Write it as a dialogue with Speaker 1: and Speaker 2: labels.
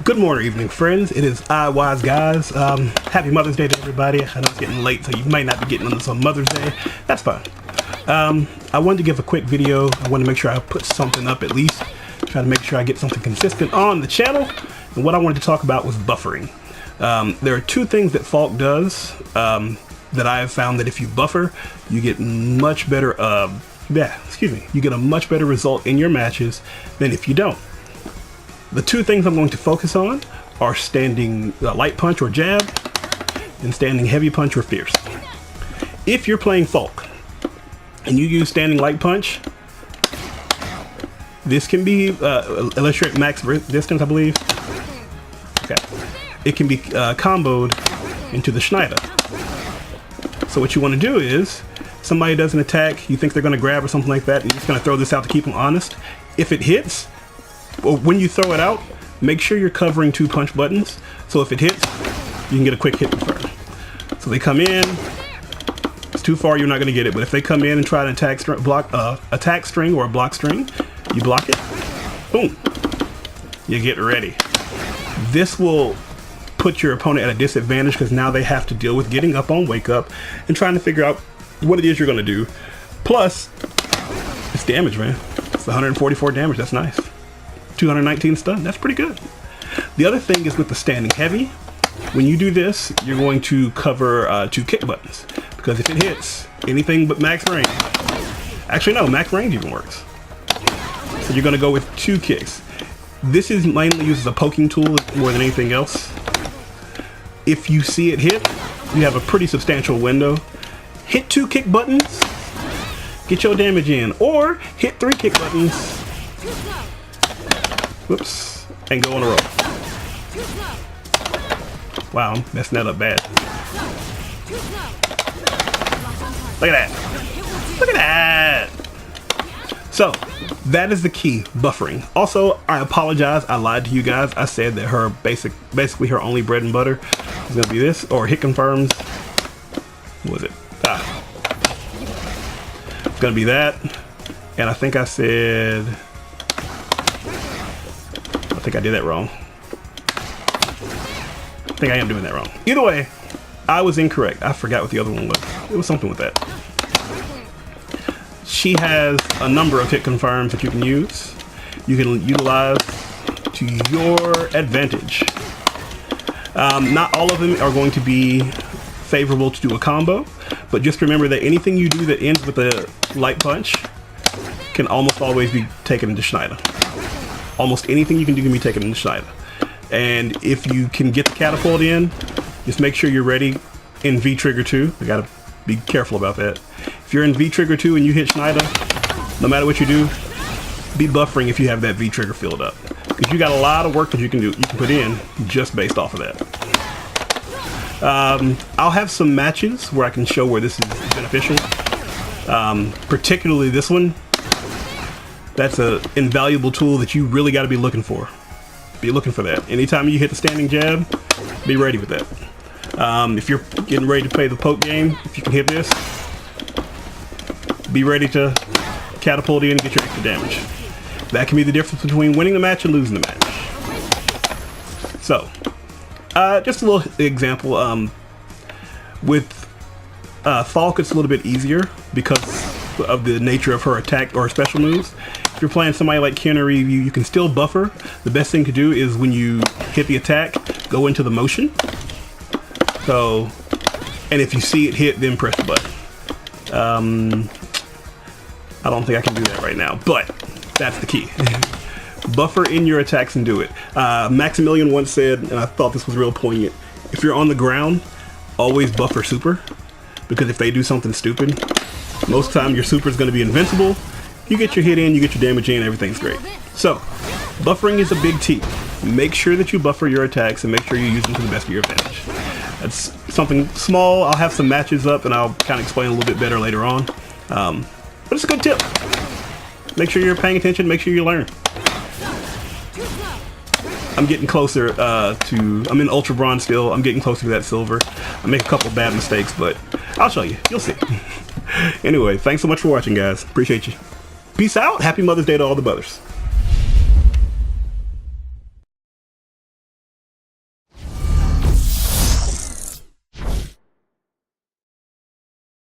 Speaker 1: Good morning, evening, friends. It is I, Wise Guys. Happy Mother's Day to everybody. I know it's getting late, so you might not be getting on this on Mother's Day. That's fine. I wanted to give a quick video. I wanted to make sure I put something up at least. Try to make sure I get something consistent on the channel. And what I wanted to talk about was buffering. There are two things that FALKE does that I have found that if you buffer, you get much better. You get a much better result in your matches than if you don't. The two things I'm going to focus on are standing light punch or jab and standing heavy punch or fierce. If you're playing FALKE and you use standing light punch, this can be, unless you're at max distance, I believe. Okay. It can be comboed into the Schneider. So what you want to do is, somebody does an attack, you think they're going to grab or something like that, and you're just going to throw this out to keep them honest. If it hits, well, when you throw it out, make sure you're covering two punch buttons. So if it hits, you can get a quick hit confirm. So they come in, it's too far, you're not going to get it. But if they come in and try to attack string or a block string, you block it, boom, you get ready. This will put your opponent at a disadvantage because now they have to deal with getting up on wake up and trying to figure out what it is you're going to do. Plus, it's damage, man. It's 144 damage. That's nice. 219 stun. That's pretty good. The other thing is with the standing heavy, when you do this, you're going to cover two kick buttons because if it hits anything but max range, actually no, max range even works. So you're going to go with two kicks. This is mainly used as a poking tool more than anything else. If you see it hit, you have a pretty substantial window. Hit two kick buttons, get your damage in, or hit three kick buttons, whoops, and go on a roll. Wow, I'm messing that up bad. Look at that. Look at that. So, that is the key, buffering. Also, I apologize, I lied to you guys. I said that her basically her only bread and butter is gonna be this, or hit confirms. What was it? It's gonna be that. And I think I said, I think I did that wrong. I think I am doing that wrong. Either way, I was incorrect. I forgot what the other one was. It was something with that. She has a number of hit confirms that you can use. You can utilize to your advantage. Not all of them are going to be favorable to do a combo, but just remember that anything you do that ends with a light punch can almost always be taken into Schneider. Almost anything you can do can be taken into Schneider. And if you can get the catapult in, just make sure you're ready in V trigger 2. I gotta be careful about that. If you're in V trigger 2 and you hit Schneider, no matter what you do, be buffering if you have that V trigger filled up. Because you got a lot of work that you can put in just based off of that. I'll have some matches where I can show where this is beneficial. Particularly this one. That's an invaluable tool that you really got to be looking for. Be looking for that. Anytime you hit the standing jab, be ready with that. If you're getting ready to play the poke game, if you can hit this, be ready to catapult in and get your extra damage. That can be the difference between winning the match and losing the match. So, just a little example. With FALKE, it's a little bit easier because of the nature of her attack or special moves. If you're playing somebody like Kennery, you can still buffer. The best thing to do is when you hit the attack, go into the motion. So, and if you see it hit, then press the button. I don't think I can do that right now, but that's the key. Buffer in your attacks and do it. Maximilian once said, and I thought this was real poignant, if you're on the ground, always buffer super, because if they do something stupid, most of the time your super is going to be invincible. You get your hit in, you get your damage in, everything's great. So, buffering is a big T. Make sure that you buffer your attacks and make sure you use them to the best of your advantage. That's something small. I'll have some matches up and I'll kind of explain a little bit better later on. But it's a good tip. Make sure you're paying attention, make sure you learn. I'm getting closer I'm in Ultra Bronze still. I'm getting closer to that silver. I make a couple bad mistakes, but I'll show you. You'll see. Anyway, thanks so much for watching, guys. Appreciate you. Peace out. Happy Mother's Day to all the mothers.